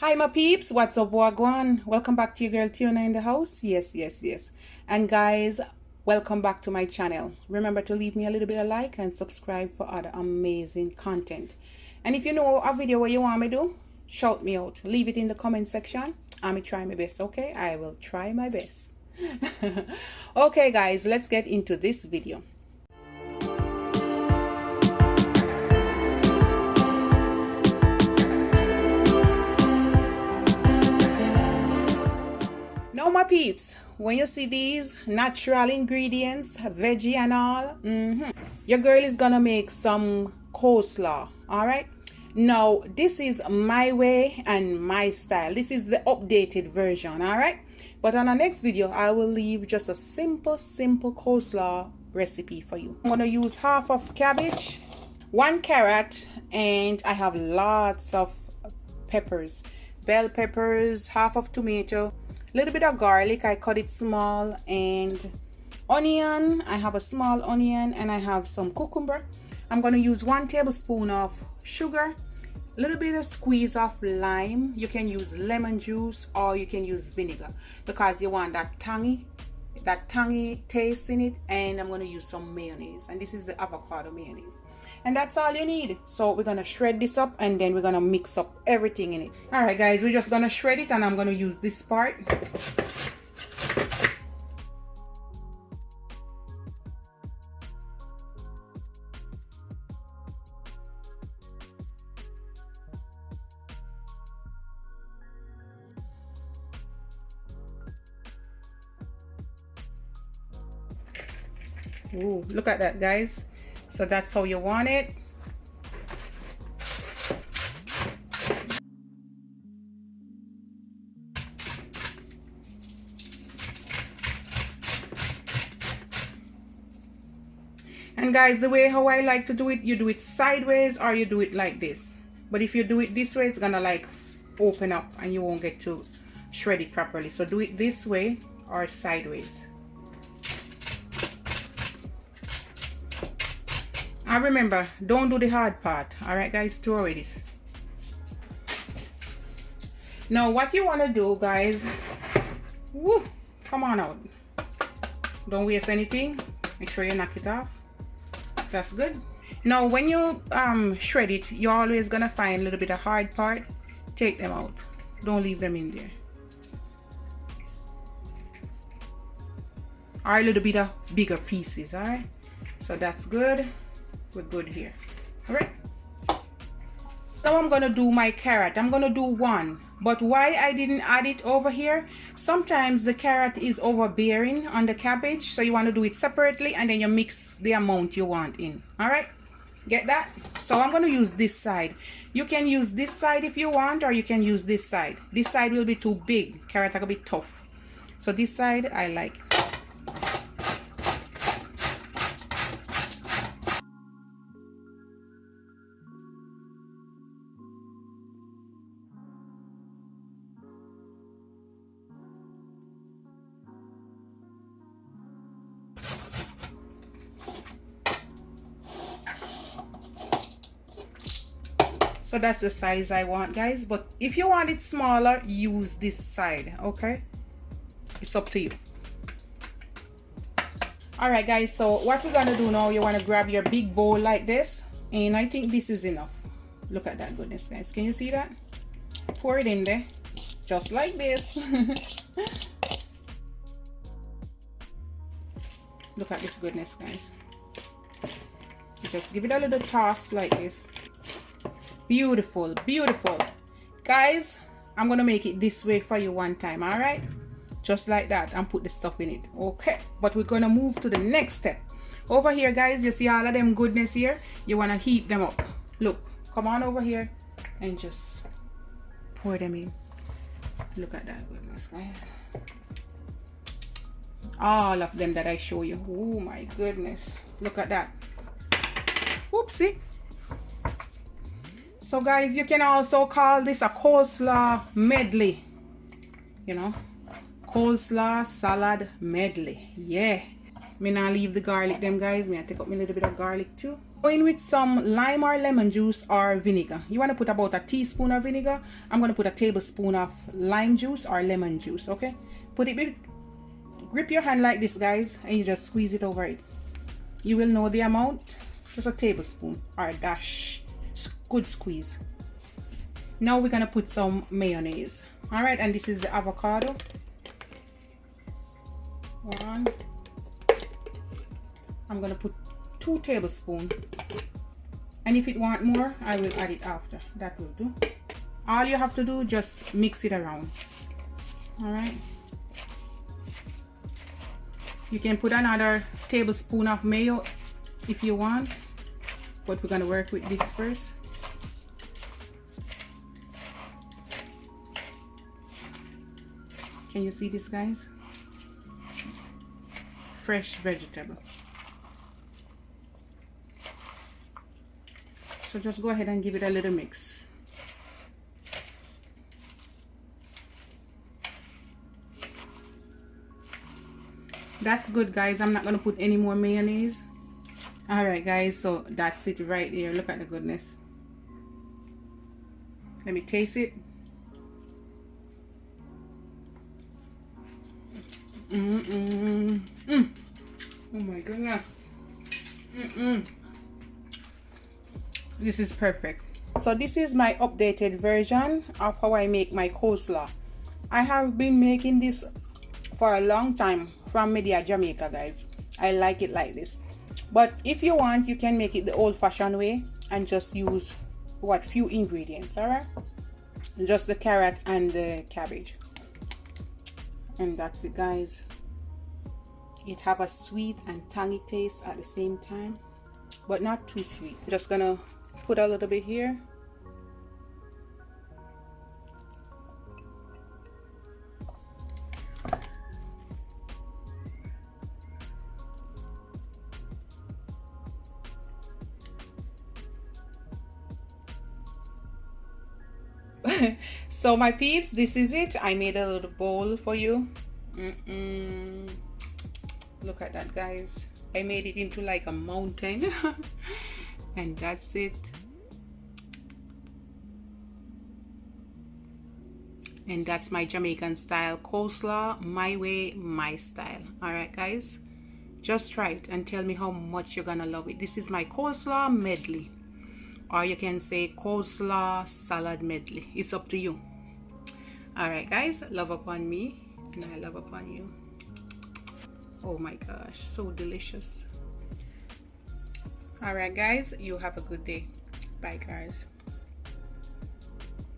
Hi my peeps, what's up, wagwan? Welcome back to your girl Tiona in the house. Yes. And guys, welcome back to my channel. Remember to leave me a little bit of like and subscribe for other amazing content. And if you know a video where you want me to do, shout me out. Leave it in the comment section. I'm gonna try my best, okay? I will try my best. Okay guys, let's get into this video. Now my peeps, when you see these natural ingredients, veggie and all, your girl is gonna make some coleslaw. All right, now this is my way and my style. This is the updated version. All right, but on the next video I will leave just a simple coleslaw recipe for you. I'm gonna use half of cabbage, 1 carrot, and I have lots of peppers, bell peppers, half of tomato, little bit of garlic, I cut it small, and onion, I have a small onion, and I have some cucumber. I'm going to use 1 tablespoon of sugar, a little bit of squeeze of lime. You can use lemon juice or you can use vinegar because you want that tangy taste in it. And I'm going to use some mayonnaise, and this is the avocado mayonnaise. And that's all you need. So we're gonna shred this up and then we're gonna mix up everything in it. All right guys, we're just gonna shred it, and I'm gonna use this part. Ooh, look at that guys. So that's how you want it. And guys, the way how I like to do it, you do it sideways or you do it like this. But if you do it this way, it's gonna like open up and you won't get to shred it properly. So do it this way or sideways. And remember, don't do the hard part. All right guys, throw away this. Now what you want to do guys, woo, come on out, don't waste anything, make sure you knock it off. That's good. Now when you shred it, you're always gonna find a little bit of hard part. Take them out, don't leave them in there, or a little bit of bigger pieces. All right, so that's good. We're good here. All right, now I'm gonna do my carrot. I'm gonna do 1, but why I didn't add it over here, sometimes the carrot is overbearing on the cabbage, so you want to do it separately and then you mix the amount you want in. All right, get that? So I'm gonna use this side. You can use this side if you want, or you can use this side. This side will be too big, carrot are gonna be tough, so this side I like. So that's the size I want guys, but if you want it smaller, use this side. Okay, it's up to you. All right guys, so what we're gonna do now, you want to grab your big bowl like this, and I think this is enough. Look at that goodness guys, can you see that? Pour it in there just like this. Look at this goodness guys, just give it a little toss like this. Beautiful guys. I'm gonna make it this way for you one time. All right, just like that, and put the stuff in it. Okay, but we're gonna move to the next step. Over here guys, you see all of them goodness here, you want to heap them up. Look, come on over here and just pour them in. Look at that goodness guys, all of them that I show you. Oh my goodness, look at that. Oopsie. So guys, you can also call this a coleslaw medley, you know, coleslaw salad medley. Yeah, me not leave the garlic them guys, me I take up me little bit of garlic too. Going with some lime or lemon juice or vinegar. You want to put about a teaspoon of vinegar. I'm going to put a tablespoon of lime juice or lemon juice. Okay, put it, grip your hand like this, guys, and you just squeeze it over it. You will know the amount. Just a tablespoon or a dash. Good squeeze. Now we're going to put some mayonnaise. All right, and this is the avocado. One. I'm going to put 2 tablespoons, and if it want more, I will add it after. That will do. All you have to do, just mix it around. All right, you can put another tablespoon of mayo if you want, but we're going to work with this first. Can you see this, guys? Fresh vegetable. So just go ahead and give it a little mix. That's good, guys. I'm not going to put any more mayonnaise. All right, guys, so that's it right there. Look at the goodness. Let me taste it. Oh my goodness. This is perfect. So this is my updated version of how I make my coleslaw. I have been making this for a long time from Media, Jamaica, guys. I like it like this. But if you want, you can make it the old-fashioned way and just use what few ingredients, all right? Just the carrot and the cabbage. And that's it, guys. It have a sweet and tangy taste at the same time, but not too sweet. Just gonna put a little bit here. So my peeps, this is it. I made a little bowl for you. Look at that, guys. I made it into like a mountain. And that's it. And that's my Jamaican style coleslaw, my way, my style. All right, guys, just try it and tell me how much you're gonna love it. This is my coleslaw medley, or you can say coleslaw salad medley. It's up to you. All right, guys, love upon me and I love upon you. Oh my gosh, so delicious. All right, guys, you have a good day. Bye, guys.